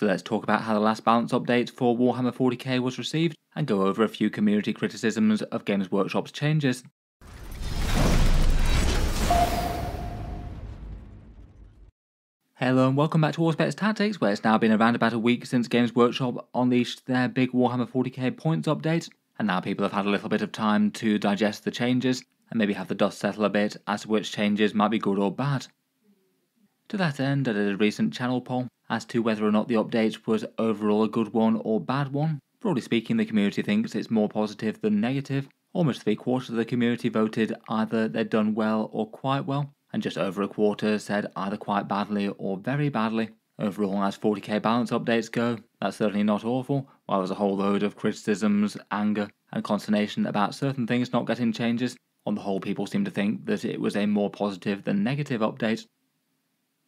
So let's talk about how the last balance update for Warhammer 40k was received, and go over a few community criticisms of Games Workshop's changes. Hello and welcome back to Auspex Tactics, where it's now been around about a week since Games Workshop unleashed their big Warhammer 40k points update, and now people have had a little bit of time to digest the changes, and maybe have the dust settle a bit as to which changes might be good or bad. To that end, I did a recent channel poll as to whether or not the update was overall a good one or bad one. Broadly speaking, the community thinks it's more positive than negative. Almost 3/4 of the community voted either they'd done well or quite well, and just over a quarter said either quite badly or very badly. Overall, as 40k balance updates go, that's certainly not awful, while there's a whole load of criticisms, anger, and consternation about certain things not getting changes. On the whole, people seem to think that it was a more positive than negative update.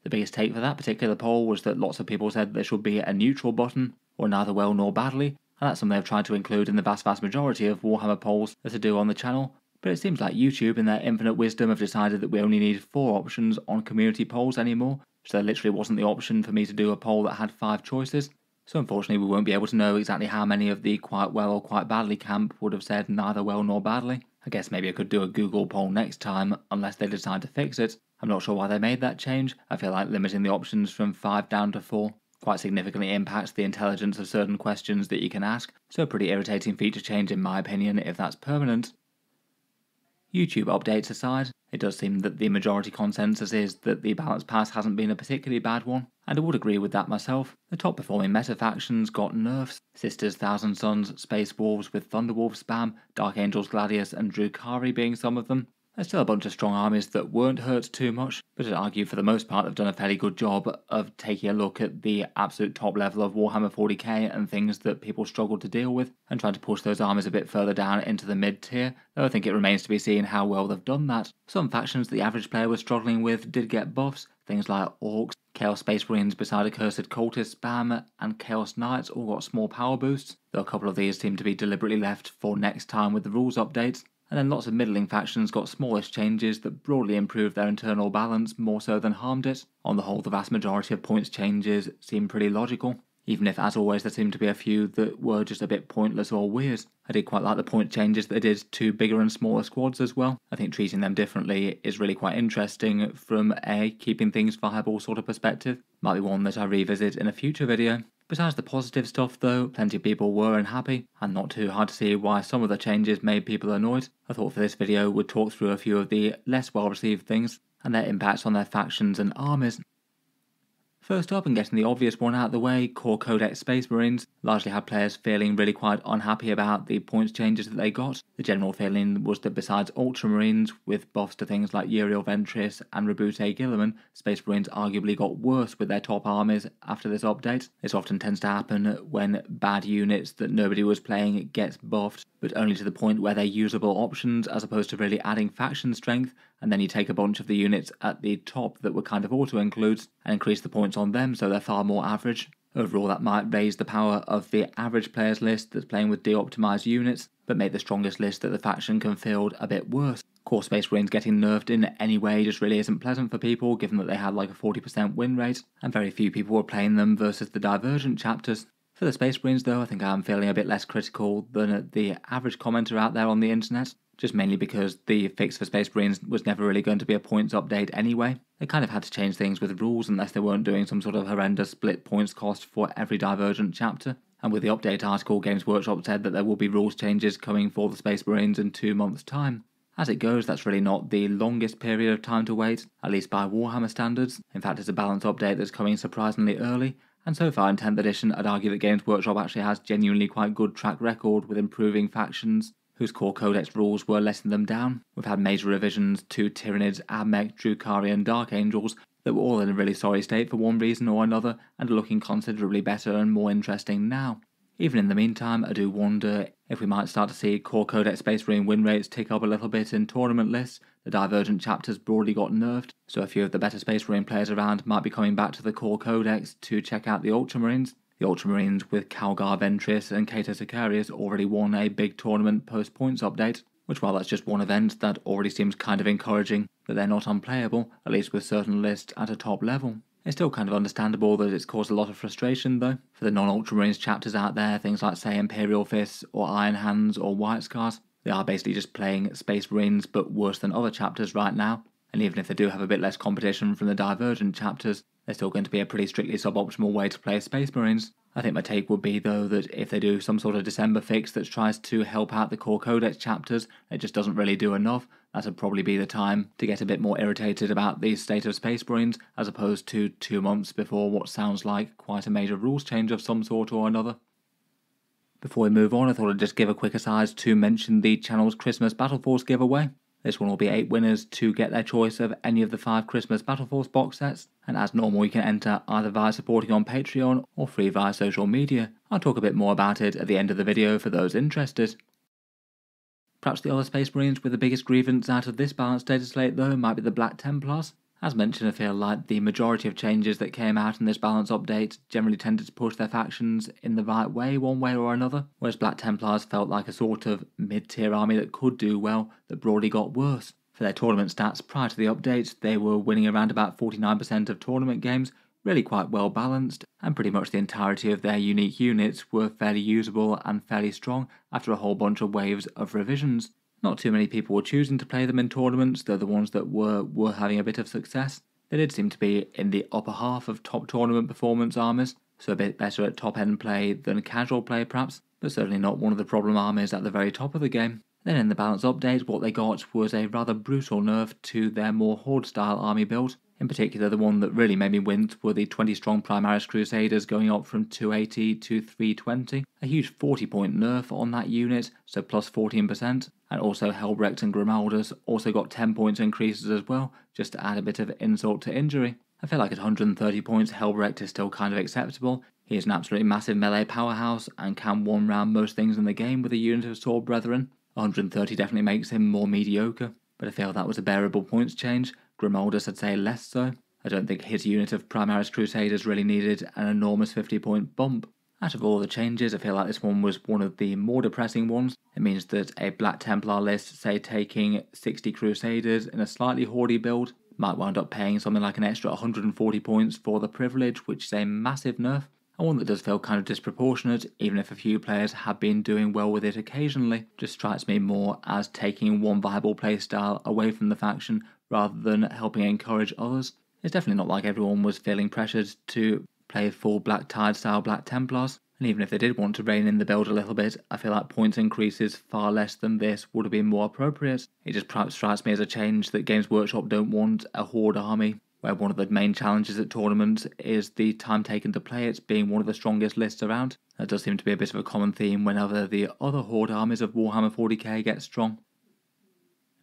The biggest take for that particular poll was that lots of people said there should be a neutral button, or neither well nor badly, and that's something I've tried to include in the vast majority of Warhammer polls that I do on the channel, but it seems like YouTube in their infinite wisdom have decided that we only need 4 options on community polls anymore, so there literally wasn't the option for me to do a poll that had 5 choices. So unfortunately we won't be able to know exactly how many of the quite well or quite badly camp would have said neither well nor badly. I guess maybe I could do a Google poll next time, unless they decide to fix it. I'm not sure why they made that change. I feel like limiting the options from 5 down to 4 quite significantly impacts the intelligence of certain questions that you can ask, so a pretty irritating feature change in my opinion if that's permanent. YouTube updates aside, it does seem that the majority consensus is that the balance pass hasn't been a particularly bad one, and I would agree with that myself. The top performing meta factions got nerfs, Sisters, Thousand Sons, Space Wolves with Thunderwolf spam, Dark Angels, Gladius and Drukhari being some of them. There's still a bunch of strong armies that weren't hurt too much, but I'd argue for the most part they've done a fairly good job of taking a look at the absolute top level of Warhammer 40k and things that people struggle to deal with, and trying to push those armies a bit further down into the mid tier, though I think it remains to be seen how well they've done that. Some factions the average player was struggling with did get buffs, things like Orks, Chaos Space Marines beside Accursed Cultist spam, and Chaos Knights all got small power boosts, though a couple of these seem to be deliberately left for next time with the rules updates. And then lots of middling factions got smallish changes that broadly improved their internal balance more so than harmed it. On the whole, the vast majority of points changes seem pretty logical, even if as always there seemed to be a few that were just a bit pointless or weird. I did quite like the point changes they did to bigger and smaller squads as well. I think treating them differently is really quite interesting from a keeping things viable sort of perspective. Might be one that I revisit in a future video. Besides the positive stuff though, plenty of people were unhappy, and not too hard to see why some of the changes made people annoyed. I thought for this video we'd talk through a few of the less well received things, and their impacts on their factions and armies. First up, and getting the obvious one out of the way, Core Codex Space Marines largely had players feeling really quite unhappy about the points changes that they got. The general feeling was that besides Ultramarines, with buffs to things like Uriel Ventris and Rebute Gilliman, Space Marines arguably got worse with their top armies after this update. This often tends to happen when bad units that nobody was playing gets buffed, but only to the point where they're usable options as opposed to really adding faction strength, and then you take a bunch of the units at the top that were kind of auto-includes and increase the points on them so they're far more average. Overall that might raise the power of the average players list that's playing with de-optimized units, but make the strongest list that the faction can field a bit worse. Core Space Marines getting nerfed in any way just really isn't pleasant for people, given that they had like a 40% win rate, and very few people were playing them versus the Divergent chapters. For the Space Marines though, I think I'm feeling a bit less critical than the average commenter out there on the internet, just mainly because the fix for Space Marines was never really going to be a points update anyway. They kind of had to change things with rules unless they weren't doing some sort of horrendous split points cost for every Divergent chapter. And with the update article, Games Workshop said that there will be rules changes coming for the Space Marines in 2 months' time. As it goes, that's really not the longest period of time to wait, at least by Warhammer standards. In fact, it's a balance update that's coming surprisingly early, and so far in 10th edition I'd argue that Games Workshop actually has genuinely quite good track record with improving factions whose core codex rules were letting them down. We've had major revisions to Tyranids, Admech, Drukhari and Dark Angels that were all in a really sorry state for one reason or another and are looking considerably better and more interesting now. Even in the meantime, I do wonder if we might start to see Core Codex Space Marine win rates tick up a little bit in tournament lists. The Divergent chapters broadly got nerfed, so a few of the better Space Marine players around might be coming back to the Core Codex to check out the Ultramarines. The Ultramarines with Calgar Ventris and Cato Sicarius already won a big tournament post-points update, which while that's just one event, that already seems kind of encouraging that they're not unplayable, at least with certain lists at a top level. It's still kind of understandable that it's caused a lot of frustration though. For the non-Ultramarines chapters out there, things like say Imperial Fists or Iron Hands or White Scars, they are basically just playing Space Marines but worse than other chapters right now. And even if they do have a bit less competition from the Divergent chapters, they're still going to be a pretty strictly suboptimal way to play Space Marines. I think my take would be though that if they do some sort of December fix that tries to help out the core Codex chapters, it just doesn't really do enough. That would probably be the time to get a bit more irritated about the state of Space Marines, as opposed to 2 months before what sounds like quite a major rules change of some sort or another. Before we move on, I thought I'd just give a quick aside to mention the channel's Christmas Battle Force giveaway. This one will be 8 winners to get their choice of any of the 5 Christmas Battle Force box sets, and as normal you can enter either via supporting on Patreon or free via social media. I'll talk a bit more about it at the end of the video for those interested. Perhaps the other Space Marines with the biggest grievance out of this balanced data slate though might be the Black Templars. As mentioned, I feel like the majority of changes that came out in this balance update generally tended to push their factions in the right way one way or another, whereas Black Templars felt like a sort of mid-tier army that could do well, that broadly got worse. For their tournament stats prior to the update, they were winning around about 49% of tournament games, really quite well balanced, and pretty much the entirety of their unique units were fairly usable and fairly strong after a whole bunch of waves of revisions. Not too many people were choosing to play them in tournaments, though the ones that were having a bit of success. They did seem to be in the upper half of top tournament performance armies, so a bit better at top end play than casual play perhaps, but certainly not one of the problem armies at the very top of the game. Then in the balance update, what they got was a rather brutal nerf to their more horde style army build. In particular, the one that really made me wince were the 20 strong Primaris Crusaders going up from 280 to 320. A huge 40 point nerf on that unit, so plus 14%, and also Helbrecht and Grimaldus also got 10 points increases as well, just to add a bit of insult to injury. I feel like at 130 points Helbrecht is still kind of acceptable. He is an absolutely massive melee powerhouse and can one round most things in the game with a unit of Sword Brethren. 130 definitely makes him more mediocre, but I feel that was a bearable points change. Grimaldus I'd say less so. I don't think his unit of Primaris Crusaders really needed an enormous 50 point bump. Out of all the changes, I feel like this one was one of the more depressing ones. It means that a Black Templar list, say taking 60 Crusaders in a slightly hoardy build, might wind up paying something like an extra 140 points for the privilege, which is a massive nerf, and one that does feel kind of disproportionate, even if a few players have been doing well with it occasionally. Just strikes me more as taking one viable playstyle away from the faction rather than helping encourage others. It's definitely not like everyone was feeling pressured to play full Black Tide style Black Templars, and even if they did want to rein in the build a little bit, I feel like points increases far less than this would have been more appropriate. It just perhaps strikes me as a change that Games Workshop don't want a horde army, where one of the main challenges at tournaments is the time taken to play it being one of the strongest lists around. That does seem to be a bit of a common theme whenever the other horde armies of Warhammer 40k get strong.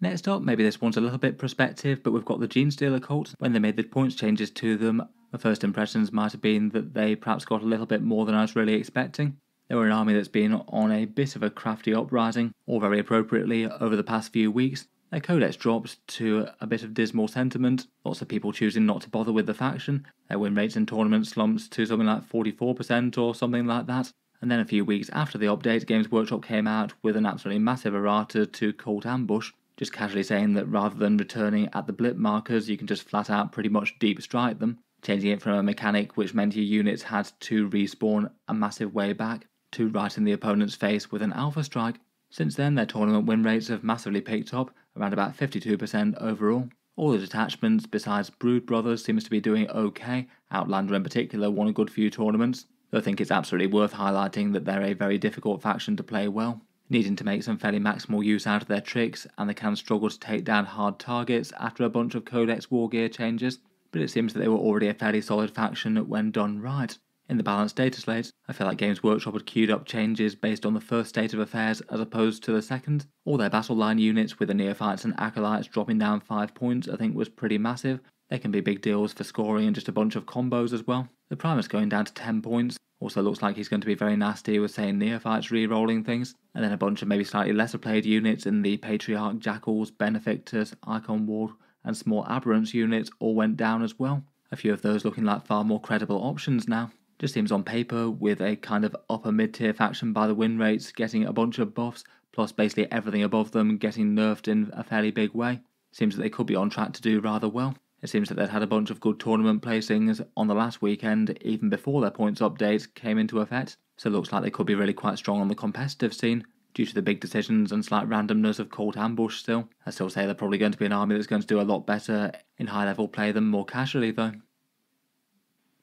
Next up, maybe this one's a little bit prospective, but we've got the Genestealer Cults. When they made the points changes to them, my first impressions might have been that they perhaps got a little bit more than I was really expecting. They were an army that's been on a bit of a crafty uprising, all very appropriately, over the past few weeks. Their codex dropped to a bit of dismal sentiment, lots of people choosing not to bother with the faction. Their win rates in tournaments slumped to something like 44% or something like that. And then a few weeks after the update, Games Workshop came out with an absolutely massive errata to Cult Ambush, just casually saying that rather than returning at the blip markers, you can just flat out pretty much deep strike them, changing it from a mechanic which meant your units had to respawn a massive way back to right in the opponent's face with an alpha strike. Since then, their tournament win rates have massively picked up, around about 52% overall. All the detachments, besides Brood Brothers, seems to be doing okay. Outlander in particular won a good few tournaments, though I think it's absolutely worth highlighting that they're a very difficult faction to play well, needing to make some fairly maximal use out of their tricks, and they can struggle to take down hard targets after a bunch of Codex War Gear changes, but it seems that they were already a fairly solid faction when done right. In the balanced data slate, I feel like Games Workshop had queued up changes based on the first state of affairs as opposed to the second. All their battle line units with the Neophytes and Acolytes dropping down 5 points I think was pretty massive. They can be big deals for scoring and just a bunch of combos as well. The Primus going down to 10 points also looks like he's going to be very nasty with saying Neophytes re-rolling things, and then a bunch of maybe slightly lesser played units in the Patriarch, Jackals, Benefactors, Icon Ward and small Aberrants units all went down as well. A few of those looking like far more credible options now. Just seems on paper, with a kind of upper mid-tier faction by the win rates getting a bunch of buffs, plus basically everything above them getting nerfed in a fairly big way, seems that they could be on track to do rather well. It seems that they'd had a bunch of good tournament placings on the last weekend, even before their points update came into effect, so it looks like they could be really quite strong on the competitive scene, due to the big decisions and slight randomness of Colt Ambush still. I still say they're probably going to be an army that's going to do a lot better in high level play than more casually though.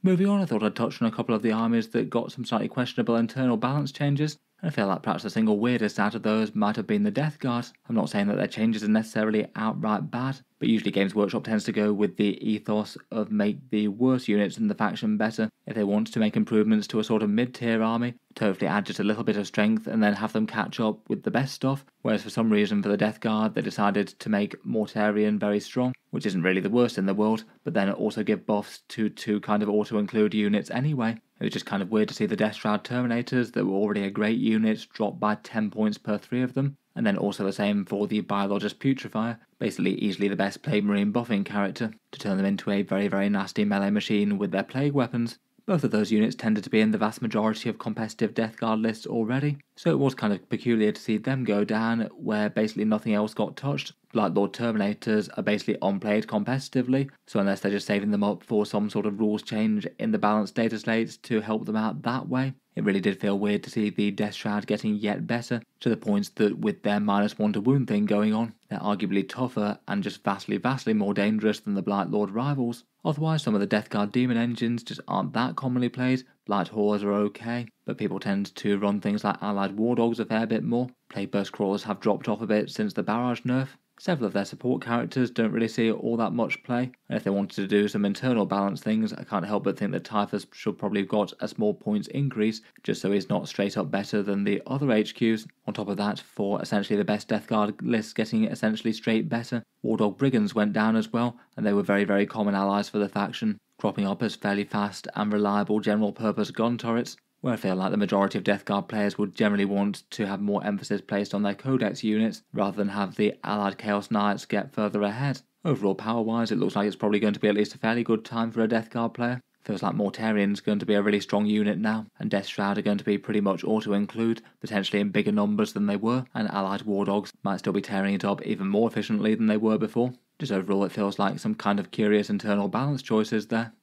Moving on, I thought I'd touch on a couple of the armies that got some slightly questionable internal balance changes, and I feel like perhaps the single weirdest out of those might have been the Death Guard. I'm not saying that their changes are necessarily outright bad, but usually Games Workshop tends to go with the ethos of make the worst units in the faction better if they want to make improvements to a sort of mid-tier army, to hopefully add just a little bit of strength and then have them catch up with the best stuff, whereas for some reason for the Death Guard they decided to make Mortarion very strong, which isn't really the worst in the world, but then also give buffs to two kind of auto-include units anyway. It was just kind of weird to see the Death Shroud Terminators that were already a great unit drop by 10 points per 3 of them, and then also the same for the Biologist Putrefier, basically easily the best Plague Marine buffing character, to turn them into a very very nasty melee machine with their plague weapons. Both of those units tended to be in the vast majority of competitive Death Guard lists already, so it was kind of peculiar to see them go down where basically nothing else got touched. Blight Lord Terminators are basically unplayed competitively, so unless they're just saving them up for some sort of rules change in the balanced data slates to help them out that way, it really did feel weird to see the Death Shroud getting yet better, to the point that with their -1 to wound thing going on, they're arguably tougher and just vastly more dangerous than the Blight Lord rivals. Otherwise, some of the Death Guard Demon engines just aren't that commonly played. Blight Whores are okay, but people tend to run things like Allied War Dogs a fair bit more. Plague Burst Crawlers have dropped off a bit since the Barrage nerf. Several of their support characters don't really see all that much play, and if they wanted to do some internal balance things, I can't help but think that Typhus should probably have got a small points increase, just so he's not straight up better than the other HQs. On top of that, for essentially the best Death Guard lists getting essentially straight better, War Dog Brigands went down as well, and they were very common allies for the faction, cropping up as fairly fast and reliable general purpose gun turrets, where I feel like the majority of Death Guard players would generally want to have more emphasis placed on their Codex units, rather than have the Allied Chaos Knights get further ahead. Overall power-wise, it looks like it's probably going to be at least a fairly good time for a Death Guard player. Feels like Mortarion's going to be a really strong unit now, and Death Shroud are going to be pretty much auto-include, potentially in bigger numbers than they were, and Allied War Dogs might still be tearing it up even more efficiently than they were before. Just overall it feels like some kind of curious internal balance choices there.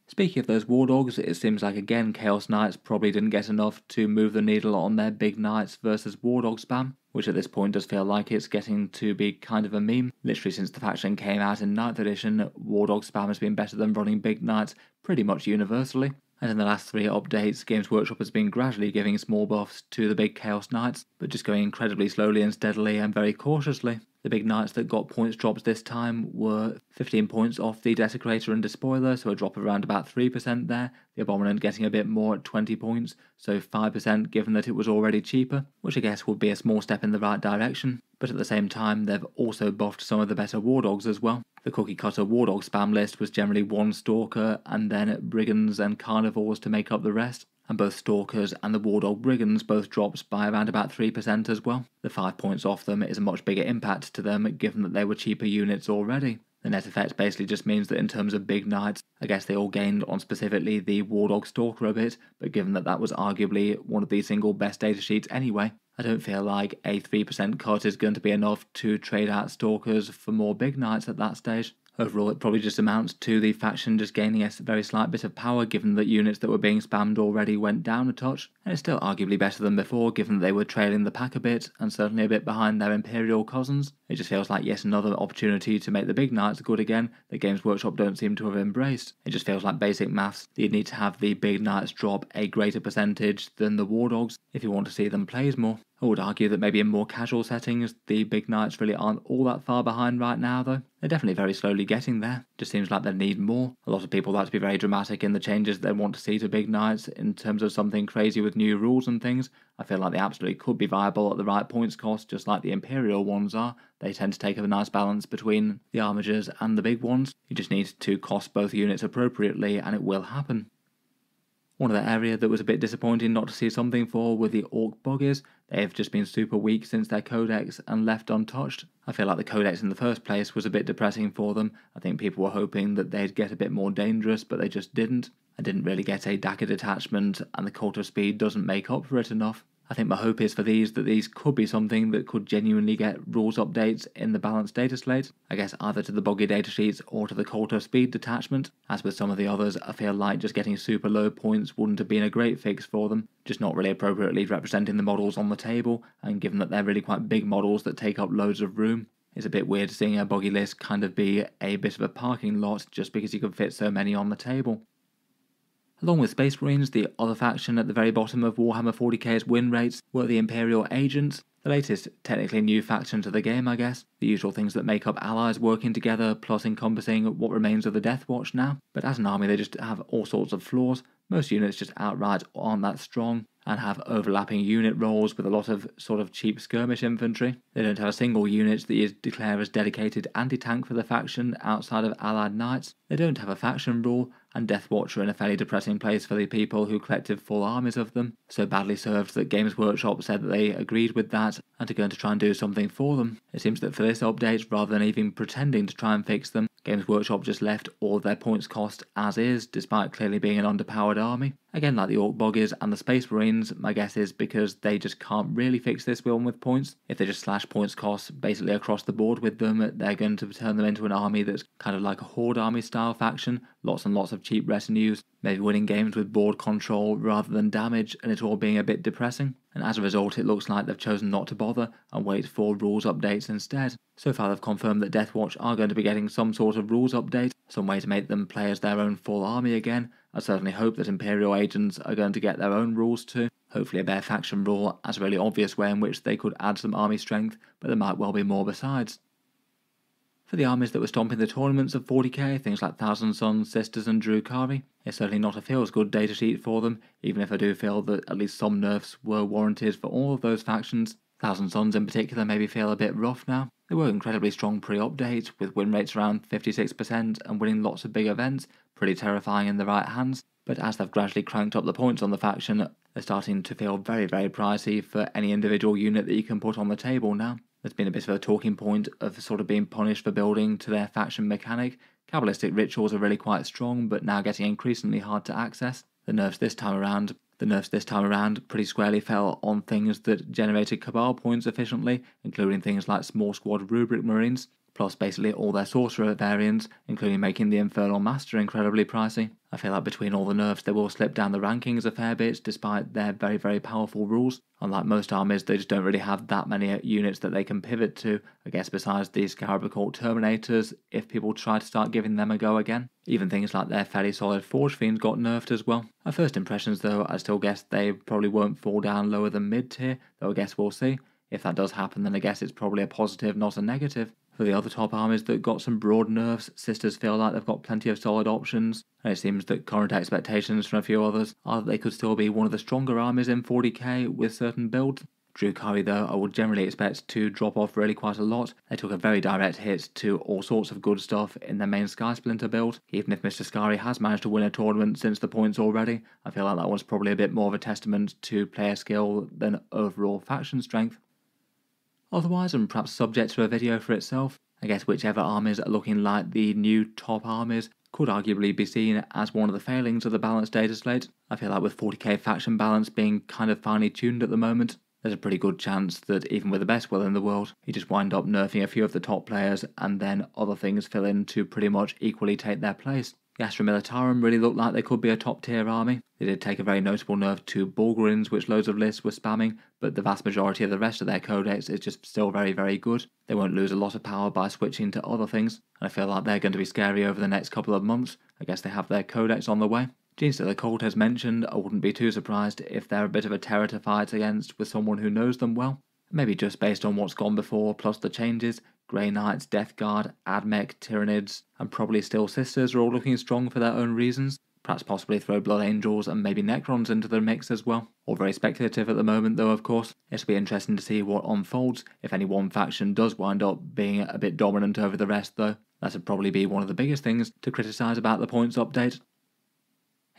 Speaking of those War Dogs, it seems like again Chaos Knights probably didn't get enough to move the needle on their big Knights versus War Dog spam, which at this point does feel like it's getting to be kind of a meme. Literally since the faction came out in 9th edition, War Dog spam has been better than running big Knights pretty much universally, and in the last 3 updates, Games Workshop has been gradually giving small buffs to the big Chaos Knights, but just going incredibly slowly and steadily and very cautiously. The big Knights that got points drops this time were 15 points off the Desecrator and Despoiler, so a drop of around about 3% there. The Abominant getting a bit more at 20 points, so 5% given that it was already cheaper, which I guess would be a small step in the right direction. But at the same time, they've also buffed some of the better War Dogs as well. The Cookie Cutter War Dog spam list was generally 1 Stalker and then Brigands and Carnivores to make up the rest, and both Stalkers and the War Dog Brigands both dropped by around about 3% as well. The 5 points off them is a much bigger impact to them given that they were cheaper units already. The net effect basically just means that in terms of big Knights, I guess they all gained on specifically the War Dog Stalker a bit, but given that that was arguably one of the single best datasheets anyway, I don't feel like a 3% cut is going to be enough to trade out Stalkers for more big Knights at that stage. Overall, it probably just amounts to the faction just gaining a very slight bit of power given that units that were being spammed already went down a touch, and it's still arguably better than before given that they were trailing the pack a bit and certainly a bit behind their Imperial cousins. It just feels like yet another opportunity to make the big Knights good again that Games Workshop don't seem to have embraced. It just feels like basic maths that you need to have the big Knights drop a greater percentage than the War Dogs if you want to see them played more. I would argue that maybe in more casual settings, the big Knights really aren't all that far behind right now though. They're definitely very slowly getting there. Just seems like they need more. A lot of people like to be very dramatic in the changes they want to see to big Knights in terms of something crazy with new rules and things. I feel like they absolutely could be viable at the right points cost, just like the Imperial ones are. They tend to take a nice balance between the Armigers and the big ones. You just need to cost both units appropriately and it will happen. One other area that was a bit disappointing not to see something for were the Ork Buggies. They've just been super weak since their codex and left untouched. I feel like the codex in the first place was a bit depressing for them. I think people were hoping that they'd get a bit more dangerous, but they just didn't. I didn't really get a Dagger detachment, and the Cult of Speed doesn't make up for it enough. I think my hope is for these that these could be something that could genuinely get rules updates in the balanced data slate, I guess either to the buggy datasheets or to the Culto speed detachment. As with some of the others, I feel like just getting super low points wouldn't have been a great fix for them, just not really appropriately representing the models on the table, and given that they're really quite big models that take up loads of room, it's a bit weird seeing a buggy list kind of be a bit of a parking lot just because you can fit so many on the table. Along with Space Marines, the other faction at the very bottom of Warhammer 40k's win rates were the Imperial Agents, the latest technically new faction to the game, I guess. The usual things that make up allies working together, plus encompassing what remains of the Death Watch now. But as an army they just have all sorts of flaws. Most units just outright aren't that strong, and have overlapping unit roles with a lot of sort of cheap skirmish infantry. They don't have a single unit that you declare as dedicated anti-tank for the faction outside of allied knights. They don't have a faction rule, and Death Watch are in a fairly depressing place for the people who collected full armies of them, so badly served that Games Workshop said that they agreed with that and are going to try and do something for them. It seems that for this update, rather than even pretending to try and fix them, Games Workshop just left all of their points cost as is, despite clearly being an underpowered army. Again, like the Ork Buggies and the Space Marines, my guess is because they just can't really fix this one with points. If they just slash points costs basically across the board with them, they're going to turn them into an army that's kind of like a Horde army style faction, lots and lots of cheap retinues, maybe winning games with board control rather than damage, and it all being a bit depressing. And as a result, it looks like they've chosen not to bother and wait for rules updates instead. So far they've confirmed that Death Watch are going to be getting some sort of rules update, some way to make them play as their own full army again. I certainly hope that Imperial Agents are going to get their own rules too. Hopefully a bare faction rule as a really obvious way in which they could add some army strength, but there might well be more besides. For the armies that were stomping the tournaments of 40k, things like Thousand Sons, Sisters and Drukhari, it's certainly not a feels-good datasheet for them, even if I do feel that at least some nerfs were warranted for all of those factions. Thousand Sons in particular maybe feel a bit rough now. They were incredibly strong pre-update, with win rates around 56% and winning lots of big events, pretty terrifying in the right hands, but as they've gradually cranked up the points on the faction, they're starting to feel very, very pricey for any individual unit that you can put on the table now. There's been a bit of a talking point of sort of being punished for building to their faction mechanic. Kabbalistic rituals are really quite strong, but now getting increasingly hard to access. The nerfs this time around pretty squarely fell on things that generated Cabal points efficiently, including things like small squad rubric marines, plus basically all their sorcerer variants, including making the Infernal Master incredibly pricey. I feel like between all the nerfs they will slip down the rankings a fair bit despite their very, very powerful rules. Unlike most armies, they just don't really have that many units that they can pivot to, I guess besides the Scarab Cult Terminators, if people try to start giving them a go again. Even things like their fairly solid Forge Fiends got nerfed as well. At first impressions though, I still guess they probably won't fall down lower than mid tier, though I guess we'll see. If that does happen, then I guess it's probably a positive, not a negative. For the other top armies that got some broad nerfs, Sisters feel like they've got plenty of solid options, and it seems that current expectations from a few others are that they could still be one of the stronger armies in 40k with certain builds. Drukhari though, I would generally expect to drop off really quite a lot. They took a very direct hit to all sorts of good stuff in their main Sky Splinter build. Even if Mr. Skari has managed to win a tournament since the points already, I feel like that one's probably a bit more of a testament to player skill than overall faction strength. Otherwise, and perhaps subject to a video for itself, I guess whichever armies are looking like the new top armies could arguably be seen as one of the failings of the balanced data slate. I feel like with 40k faction balance being kind of finely tuned at the moment, there's a pretty good chance that even with the best will in the world, you just wind up nerfing a few of the top players and then other things fill in to pretty much equally take their place. The Astra Militarum really looked like they could be a top tier army. They did take a very notable nerf to Bulgarins, which loads of lists were spamming, but the vast majority of the rest of their codex is just still very, very good. They won't lose a lot of power by switching to other things, and I feel like they're going to be scary over the next couple of months. I guess they have their codex on the way. Genestealer Cults as mentioned, I wouldn't be too surprised if they're a bit of a terror to fight against with someone who knows them well. Maybe just based on what's gone before, plus the changes, Grey Knights, Death Guard, Admech, Tyranids, and probably still Sisters are all looking strong for their own reasons. Perhaps possibly throw Blood Angels and maybe Necrons into the mix as well. All very speculative at the moment though, of course. It'll be interesting to see what unfolds if any one faction does wind up being a bit dominant over the rest though. That'd probably be one of the biggest things to criticise about the points update.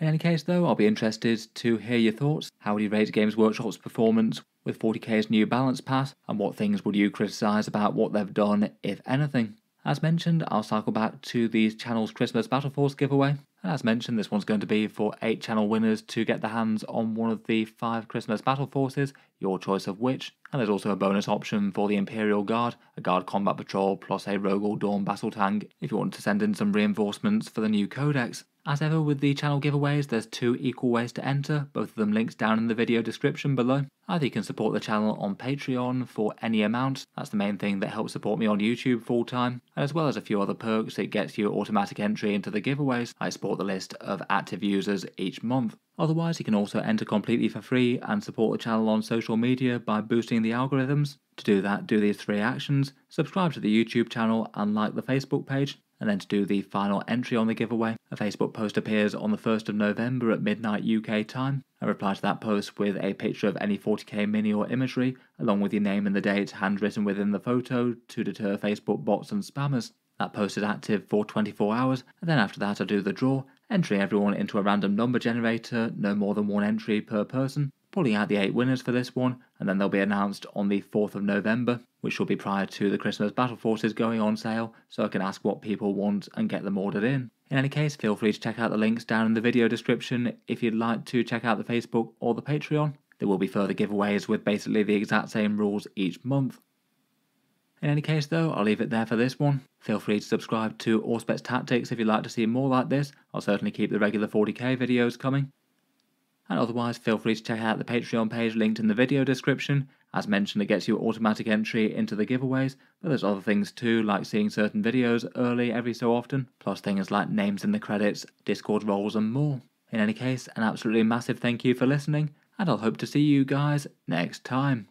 In any case though, I'll be interested to hear your thoughts. How would you rate Games Workshop's performance with 40k's new balance pass, and what things would you criticise about what they've done, if anything? As mentioned, I'll cycle back to the channel's Christmas Battle Force giveaway. And as mentioned, this one's going to be for 8 channel winners to get their hands on one of the 5 Christmas battle forces, your choice of which. And there's also a bonus option for the Imperial Guard, a Guard Combat Patrol plus a Rogue or Dawn Battle Tank if you want to send in some reinforcements for the new codex. As ever with the channel giveaways, there's 2 equal ways to enter, both of them links down in the video description below. Either you can support the channel on Patreon for any amount, that's the main thing that helps support me on YouTube full time, and as well as a few other perks, it gets you automatic entry into the giveaways. I support the list of active users each month. Otherwise, you can also enter completely for free and support the channel on social media by boosting the algorithms. To do that, do these 3 actions: subscribe to the YouTube channel and like the Facebook page. And then to do the final entry on the giveaway, a Facebook post appears on the 1st of November at midnight UK time. I reply to that post with a picture of any 40k mini or imagery, along with your name and the date handwritten within the photo to deter Facebook bots and spammers. That post is active for 24 hours, and then after that I do the draw, entering everyone into a random number generator, no more than 1 entry per person, pulling out the 8 winners for this one, and then they'll be announced on the 4th of November, which will be prior to the Christmas Battle Forces going on sale, so I can ask what people want and get them ordered in. In any case, feel free to check out the links down in the video description if you'd like to check out the Facebook or the Patreon. There will be further giveaways with basically the exact same rules each month. In any case though, I'll leave it there for this one. Feel free to subscribe to Auspex Tactics if you'd like to see more like this. I'll certainly keep the regular 40k videos coming. And otherwise, feel free to check out the Patreon page linked in the video description. As mentioned, it gets you automatic entry into the giveaways, but there's other things too, like seeing certain videos early every so often, plus things like names in the credits, Discord roles and more. In any case, an absolutely massive thank you for listening, and I'll hope to see you guys next time.